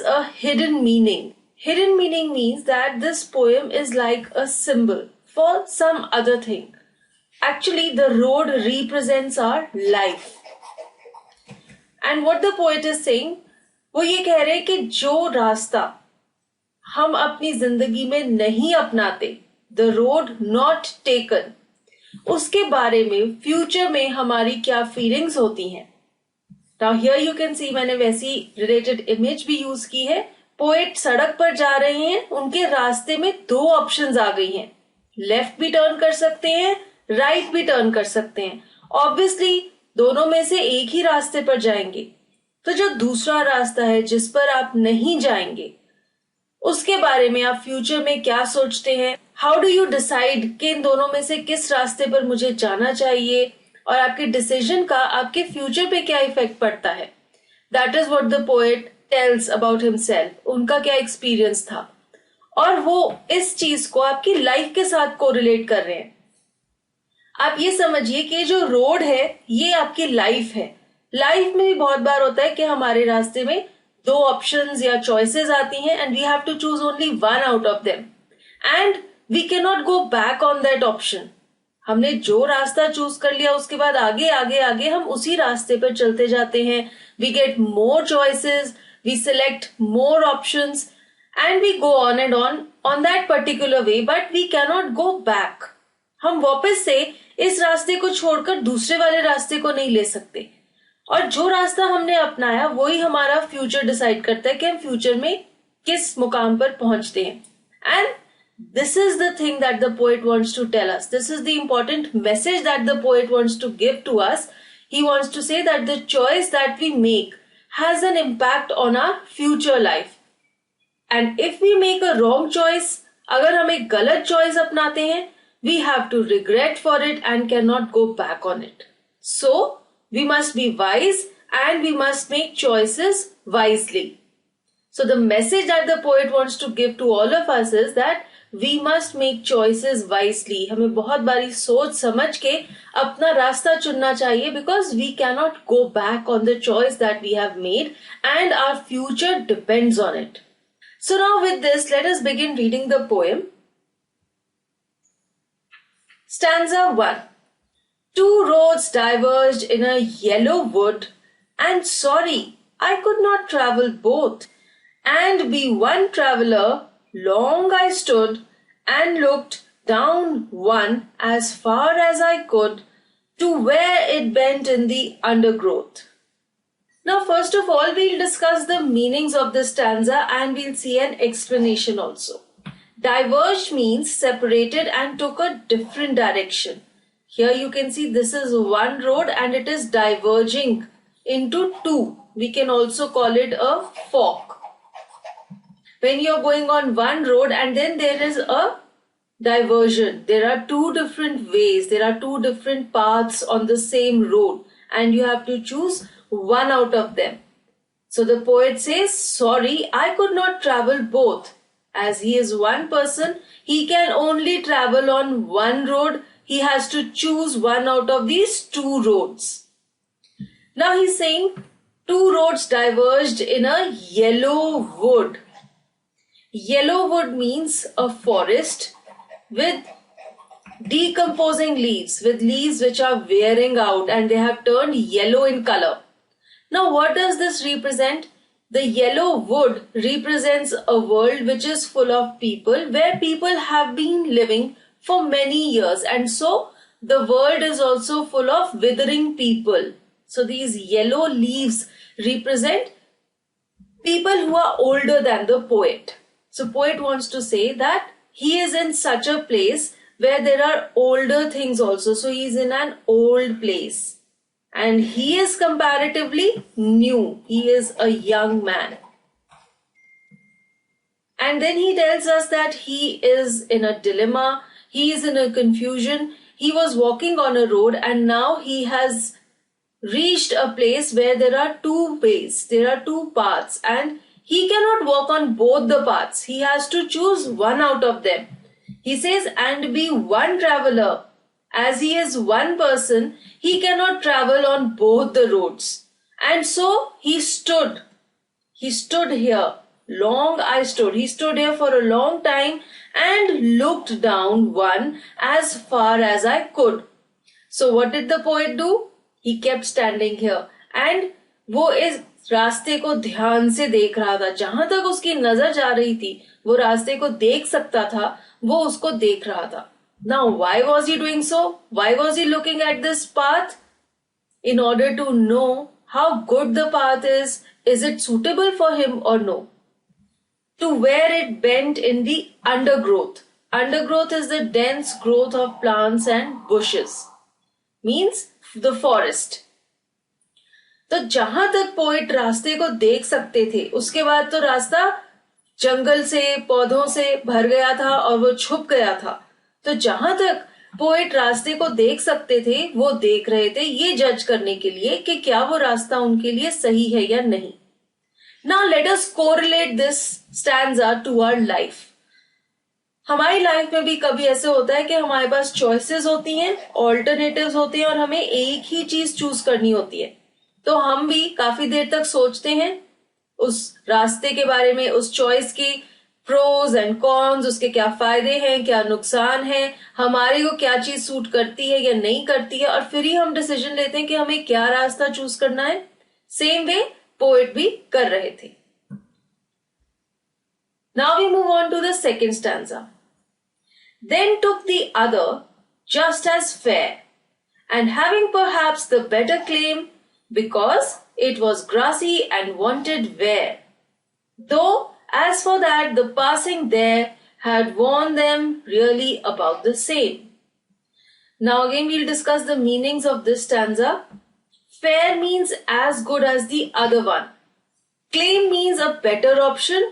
a hidden meaning. Hidden meaning means that this poem is like a symbol for some other thing. Actually, the road represents our life. And what the poet is saying, वो ये कह रहे हैं कि जो रास्ता हम अपनी जिंदगी में नहीं अपनाते, the road not taken, उसके बारे में फ्यूचर में हमारी क्या फीलिंग्स होती हैं. Now here you can see मैंने वैसी रिलेटेड इमेज भी यूज की है. पोएट सड़क पर जा रहे हैं, उनके रास्ते में दो ऑप्शंस आ गई हैं. लेफ्ट भी टर्न कर सकते हैं, राइट भी टर्न कर सकते हैं. ऑब्वियसली दोनों में से एक ही रास्ते पर जाएंगे. तो जो दूसरा रास्ता है जिस पर आप नहीं जाएंगे, उसके बारे में आप फ्यूचर में क्या सोचते हैं? हाउ डू यू डिसाइड कि इन दोनों में से किस रास्ते पर मुझे जाना चाहिए, और आपके डिसीजन का आपके फ्यूचर पे क्या इफेक्ट पड़ता है? That is what the poet tells about himself. उनका क्या एक्सपीरियंस था, और वो इस चीज को आपकी लाइफ के साथ कोरिलेट कर रहे हैं. आप ये समझिए कि जो रोड है ये आपकी लाइफ है. लाइफ में भी बहुत बार होता है कि हमारे रास्ते में दो ऑप्शंस या चॉइसेस आती हैं, and we have to choose only one out of them, and we can not go back on that option. हमने जो रास्ता चूज कर लिया उसके बाद आगे आगे आगे हम उसी रास्ते पर चलते जाते हैं. We get more choices, we select more options, and we go on and on that particular way, but we can not go back. हम वापस से इस रास्ते को छोड़कर दूसरे वाले रास्ते को नहीं ले सकते. और जो रास्ता हमने अपनाया वही हमारा फ्यूचर डिसाइड करता है कि हम फ्यूचर में किस मुकाम पर पहुंचते हैं. And this is the thing that the poet wants to tell us. This is the important message that the poet wants to give to us. He wants to say that the choice that we make has an impact on our future life. And if we make a wrong choice, अगर हम एक गलत choice अपनाते हैं, we have to regret for it and cannot go back on it. So, we must be wise and we must make choices wisely. So the message that the poet wants to give to all of us is that we must make choices wisely. हमें बहुत बारी सोच समझ के अपना रास्ता चुनना चाहिए, because we cannot go back on the choice that we have made and our future depends on it. So now with this, let us begin reading the poem. Stanza 1. Two roads diverged in a yellow wood, and sorry, I could not travel both. And be one traveler, long I stood and looked down one as far as I could to where it bent in the undergrowth. Now, first of all, we'll discuss the meanings of this stanza and we'll see an explanation also. Diverged means separated and took a different direction. Here you can see this is one road and it is diverging into two. We can also call it a fork. When you're going on one road and then there is a diversion, there are two different ways, there are two different paths on the same road, and you have to choose one out of them. So the poet says, sorry, I could not travel both. As he is one person, he can only travel on one road. He has to choose one out of these two roads. Now he's saying two roads diverged in a yellow wood. Yellow wood means a forest with decomposing leaves, with leaves which are wearing out and they have turned yellow in color. Now what does this represent? The yellow wood represents a world which is full of people, where people have been living for many years, and so the world is also full of withering people. So these yellow leaves represent people who are older than the poet. So poet wants to say that he is in such a place where there are older things also. So he is in an old place. And he is comparatively new. He is a young man. And then he tells us that he is in a dilemma. He is in a confusion. He was walking on a road and now he has reached a place where there are two ways. There are two paths and he cannot walk on both the paths. He has to choose one out of them. He says, and be one traveler. As he is one person, he cannot travel on both the roads. And so he stood. He stood here long I stood. He stood here for a long time and looked down one as far as I could. So what did the poet do? He kept standing here and वो इस रास्ते को ध्यान से देख रहा था. जहां तक उसकी नजर जा रही थी वो रास्ते को देख सकता था, वो उसको देख रहा था. Now why was he doing so? Why was he looking at this path? In order to know how good the path is it suitable for him or no? To where it bent in the undergrowth. Undergrowth is the dense growth of plants and bushes. Means the forest. तो जहां तक poet रास्ते को देख सकते थे, उसके बाद तो रास्ता जंगल से, पौधों से भर गया था और वो छुप गया था. तो जहां तक पोएट रास्ते को देख सकते थे, वो देख रहे थे ये जज करने के लिए कि क्या वो रास्ता उनके लिए सही है या नहीं. Now let us correlate this stanza to our life. हमारी लाइफ में भी कभी ऐसे होता है कि हमारे पास चॉइसेस होती हैं, ऑल्टरनेटिव्स होते हैं और हमें एक ही चीज चूज करनी होती है. तो हम भी काफी देर तक सोचते हैं उस रास्ते के बारे में, उस चॉइस की प्रोज एंड कॉन्स, उसके क्या फायदे हैं, क्या नुकसान है, हमारे को क्या चीज सूट करती है या नहीं करती है, और फिर ही हम डिसीजन लेते हैं कि हमें क्या रास्ता चूज करना है. सेम वे पोएट भी कर रहे थे. Now we move on to the second stanza. Then took the other just as fair, and having perhaps the better claim, because it was grassy and wanted wear. Though, as for that, the passing there had warned them really about the same. Now again we'll discuss the meanings of this stanza. Fair means as good as the other one. Claim means a better option.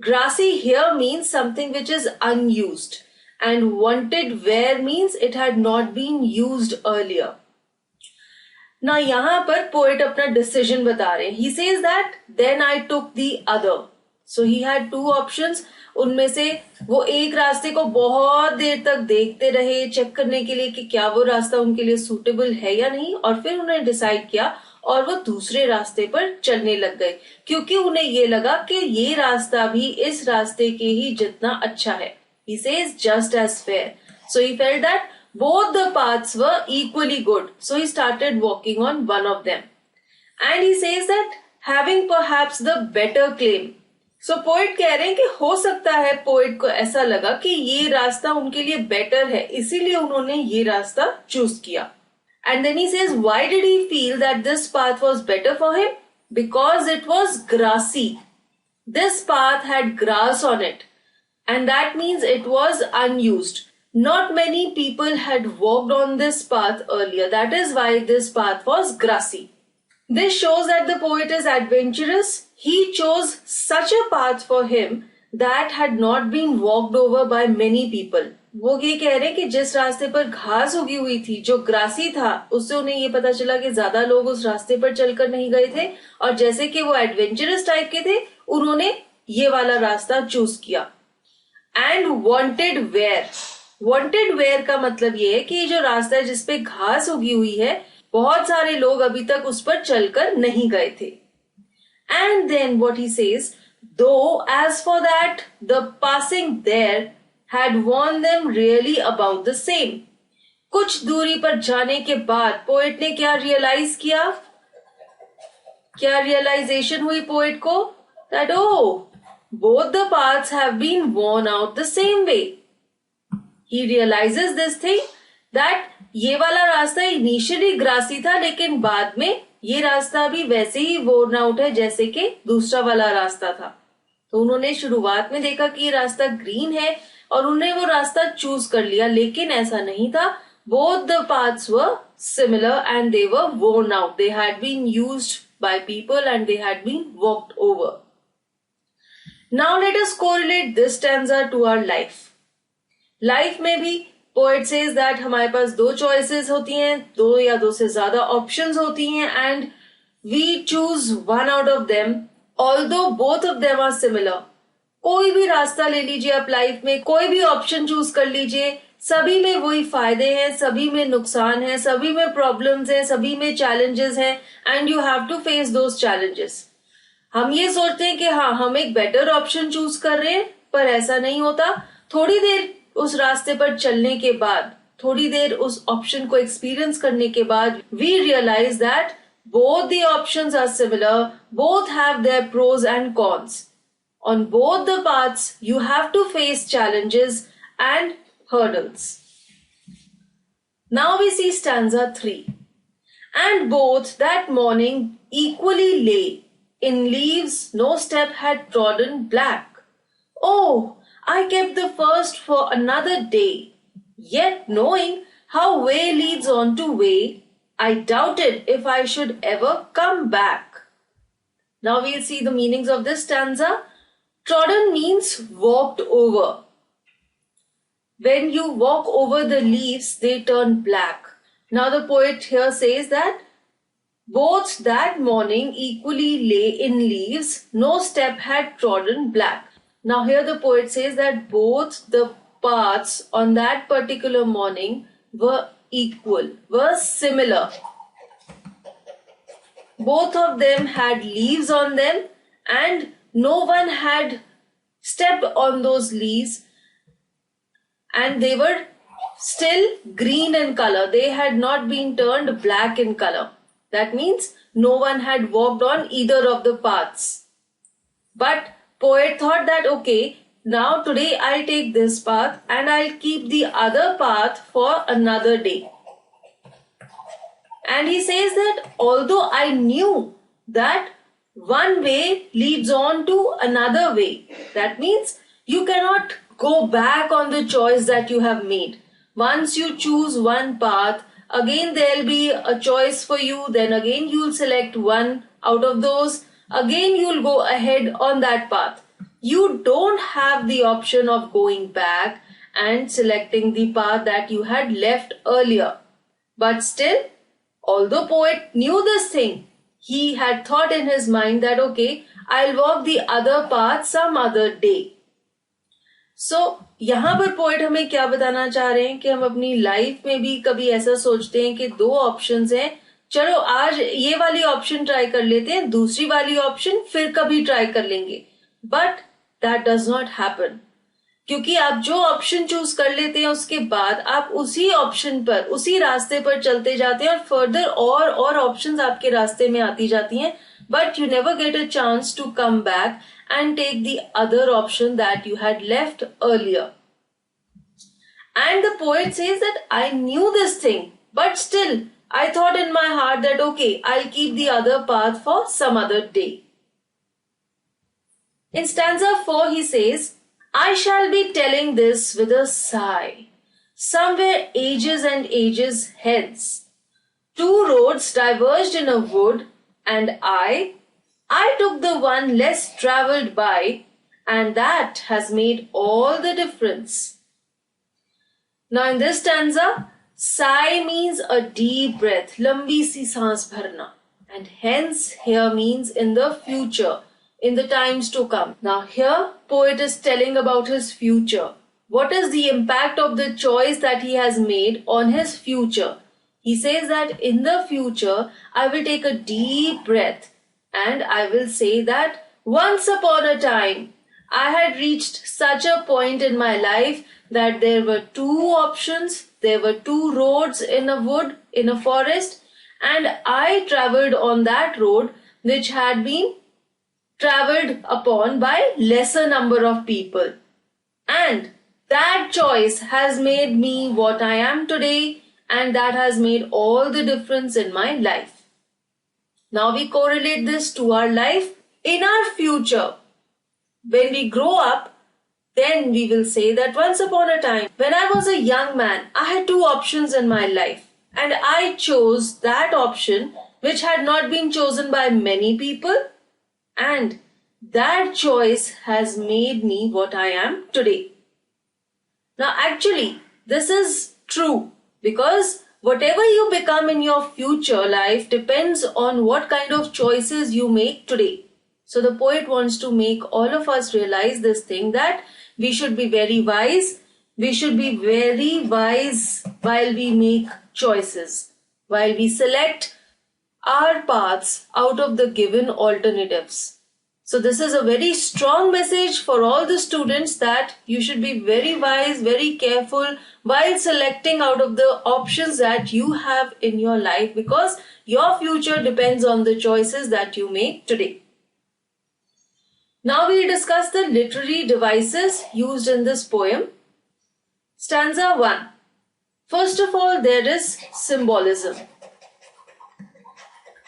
Grassy here means something which is unused. And wanted where means it had not been used earlier. Now यहाँ पर poet अपना decision बता रहे हैं. He says that then I took the other. So he had two options. उनमें से वो एक रास्ते को बहुत देर तक देखते रहे, चेक करने के लिए कि क्या वो रास्ता उनके लिए सुटेबल है या नहीं, और फिर उन्होंने डिसाइड किया और वो दूसरे रास्ते पर चलने लग गए, क्योंकि उन्हें ये लगा कि ये रास्ता भी इस रास्ते के ही जितना अच्छा है. He says just as fair. So he felt that both the paths were equally good. So he started walking on one of them. And he says that having perhaps the better claim. So poet कह रहे हैं कि हो सकता है poet को ऐसा लगा कि ये रास्ता उनके लिए better है, इसीलिए उन्होंने ये रास्ता choose किया. And then he says, why did he feel that this path was better for him? Because it was grassy. This path had grass on it. And that means it was unused. Not many people had walked on this path earlier. That is why this path was grassy. This shows that the poet is adventurous. He chose such a path for him that had not been walked over by many people. वो ये कह रहे हैं कि जिस रास्ते पर घास उगी हुई थी, जो ग्रासी था, उससे उन्हें ये पता चला कि ज्यादा लोग उस रास्ते पर चलकर नहीं गए थे, और जैसे कि वो एडवेंचरस टाइप के थे, उन्होंने ये वाला रास्ता चूज किया. And wanted wear. Wanted wear का मतलब ये है कि जो रास्ता है जिसपे घास उगी हुई है, बहुत सारे लोग अभी तक उस पर चलकर नहीं गए थे. And then what he says, though as for that the passing there had warned them really about the same. कुछ दूरी पर जाने के बाद पोएट ने क्या रियलाइज किया, क्या रियलाइजेशन हुई पोएट को, that oh both the paths have been worn out the same way. He realizes this thing that ये वाला रास्ता इनिशियली ग्रासी था, लेकिन बाद में ये रास्ता भी वैसे ही worn out है जैसे कि दूसरा वाला रास्ता था. तो उन्होंने शुरुआत में देखा कि ये रास्ता ग्रीन है और उन्होंने वो रास्ता चूज कर लिया, लेकिन ऐसा नहीं था. Both the paths were similar and they were worn out. They had been used by people and they had been walked over. Now let us correlate this stanza to our life. Life में भी poet says that हमारे पास दो choices होती हैं, दो या दो से ज्यादा options होती हैं, and we choose one out of them, although both of them are similar. कोई भी रास्ता ले लीजिए आप लाइफ में, कोई भी ऑप्शन चूज कर लीजिए, सभी में वही फायदे हैं, सभी में नुकसान है, सभी में प्रॉब्लम्स हैं, सभी में चैलेंजेस हैं, and you have to face those challenges. हम ये सोचते हैं कि हाँ हम एक बेटर ऑप्शन चूज कर रहे हैं, पर ऐसा नहीं होता. थोड़ी देर उस रास्ते पर चलने के बाद, थोड़ी देर उस ऑप्शन को एक्सपीरियंस करने के बाद, we realise that both the options are similar, both have their pros and cons. On both the paths, you have to face challenges and hurdles. Now we see stanza 3. And both that morning equally lay, in leaves no step had trodden black. Oh, I kept the first for another day, yet knowing how way leads on to way, I doubted if I should ever come back. Now we'll see the meanings of this stanza. Trodden means walked over. When you walk over the leaves, they turn black. Now the poet here says that both that morning equally lay in leaves, no step had trodden black. Now here the poet says that both the paths on that particular morning were equal, were similar. Both of them had leaves on them and no one had stepped on those leaves, and they were still green in color. They had not been turned black in color. That means no one had walked on either of the paths. But poet thought that okay, now today I'll take this path and I'll keep the other path for another day. And he says that although I knew that one way leads on to another way, that means you cannot go back on the choice that you have made. Once you choose one path, again there'll be a choice for you, then again you'll select one out of those, again you'll go ahead on that path. You don't have the option of going back and selecting the path that you had left earlier. But still, although poet knew this thing, he had thought in his mind that okay, I'll walk the other path some other day. So, यहाँ पर poet हमें क्या बताना चाह रहे हैं कि हम अपनी लाइफ में भी कभी ऐसा सोचते हैं कि दो ऑप्शंस हैं, चलो आज ये वाली ऑप्शन ट्राई कर लेते हैं, दूसरी वाली ऑप्शन फिर कभी ट्राई कर लेंगे. But that does not happen, क्योंकि आप जो ऑप्शन चूज कर लेते हैं उसके बाद आप उसी ऑप्शन पर, उसी रास्ते पर चलते जाते हैं और फर्दर और ऑप्शंस आपके रास्ते में आती जाती हैं, but you never get a chance to come back and take the other option that you had left earlier. And the poet says that I knew this thing, but still I thought in my heart that okay, I'll keep the other path for some other day. In stanza 4 he says, I shall be telling this with a sigh, somewhere ages and ages hence. Two roads diverged in a wood, and I took the one less travelled by, and that has made all the difference. Now in this stanza, sigh means a deep breath, lambi si saans bharna, and hence here means in the future, in the times to come. Now here poet is telling about his future. What is the impact of the choice that he has made on his future? He says that in the future I will take a deep breath and I will say that once upon a time, I had reached such a point in my life that there were two options, there were two roads in a wood, in a forest, and I travelled on that road which had been travelled upon by lesser number of people. And that choice has made me what I am today, and that has made all the difference in my life. Now we correlate this to our life in our future. When we grow up, then we will say that once upon a time, when I was a young man, I had two options in my life, and I chose that option which had not been chosen by many people, and that choice has made me what I am today. Now actually, this is true because whatever you become in your future life depends on what kind of choices you make today. So the poet wants to make all of us realize this thing, that we should be very wise. We should be very wise while we make choices, while we select our paths out of the given alternatives. So this is a very strong message for all the students that you should be very wise, very careful while selecting out of the options that you have in your life, because your future depends on the choices that you make today. Now we'll discuss the literary devices used in this poem. Stanza 1. First of all, there is symbolism.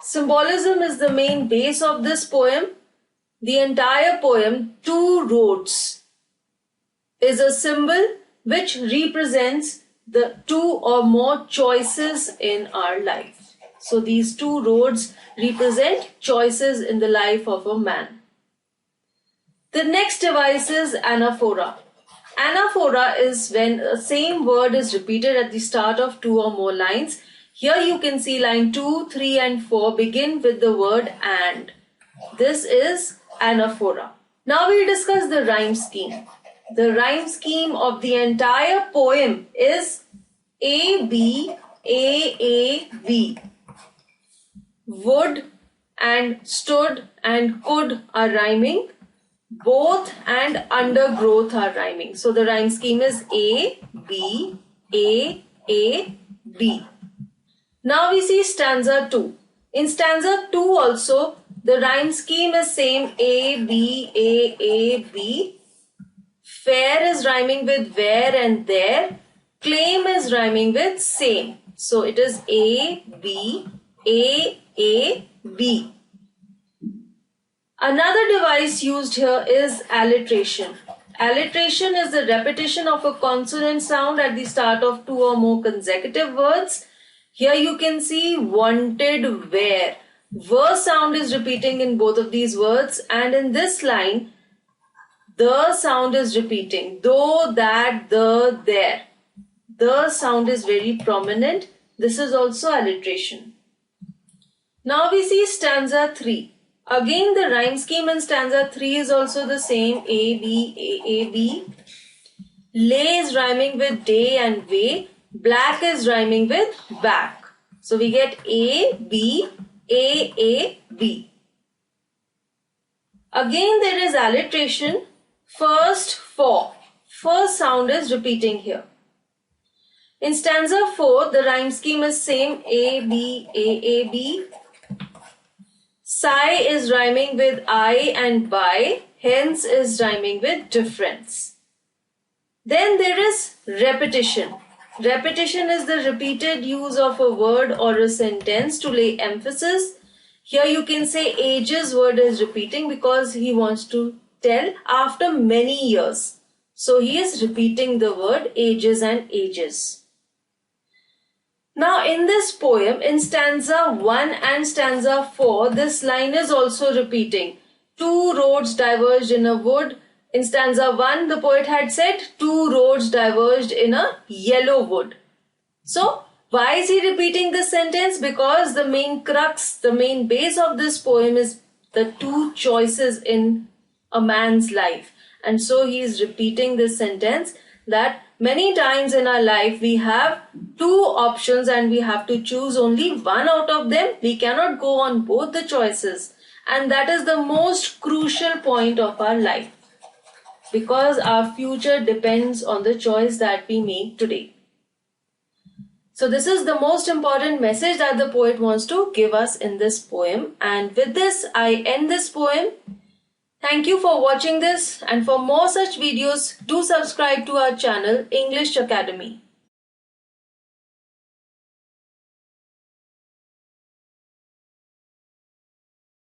Symbolism is the main base of this poem. The entire poem, two roads, is a symbol which represents the two or more choices in our life. So these two roads represent choices in the life of a man. The next device is anaphora. Anaphora is when the same word is repeated at the start of two or more lines. Here you can see line 2, 3 and 4 begin with the word and. This is anaphora. Now we'll discuss the rhyme scheme. The rhyme scheme of the entire poem is A, B, A, B. Would and stood and could are rhyming. Both and undergrowth are rhyming. So the rhyme scheme is A, B, A, B. Now we see stanza 2. In stanza 2 also, the rhyme scheme is same A, B. Fair is rhyming with where and there. Claim is rhyming with same. So it is A, B. Another device used here is alliteration. Alliteration is the repetition of a consonant sound at the start of two or more consecutive words. Here you can see wanted where. Were sound is repeating in both of these words, and in this line, the sound is repeating. Though, that, the, there. The sound is very prominent. This is also alliteration. Now we see stanza 3. Again, the rhyme scheme in stanza 3 is also the same A, B. Lay is rhyming with day and way. Black is rhyming with back. So we get A, B. Again, there is alliteration. First, for. First sound is repeating here. In stanza 4, the rhyme scheme is same A, B. Sigh is rhyming with I and by. Hence is rhyming with difference. Then there is repetition. Repetition is the repeated use of a word or a sentence to lay emphasis. Here you can say ages word is repeating because he wants to tell after many years. So he is repeating the word ages and ages. Now in this poem, in stanza 1 and stanza 4, this line is also repeating. Two roads diverged in a wood. In stanza 1, the poet had said two roads diverged in a yellow wood. So, why is he repeating this sentence? Because the main crux, the main base of this poem is the two choices in a man's life. And so he is repeating this sentence that many times in our life we have two options and we have to choose only one out of them. We cannot go on both the choices. And that is the most crucial point of our life, because our future depends on the choice that we make today. So this is the most important message that the poet wants to give us in this poem. And with this, I end this poem. Thank you for watching this, and for more such videos, do subscribe to our channel English Academy.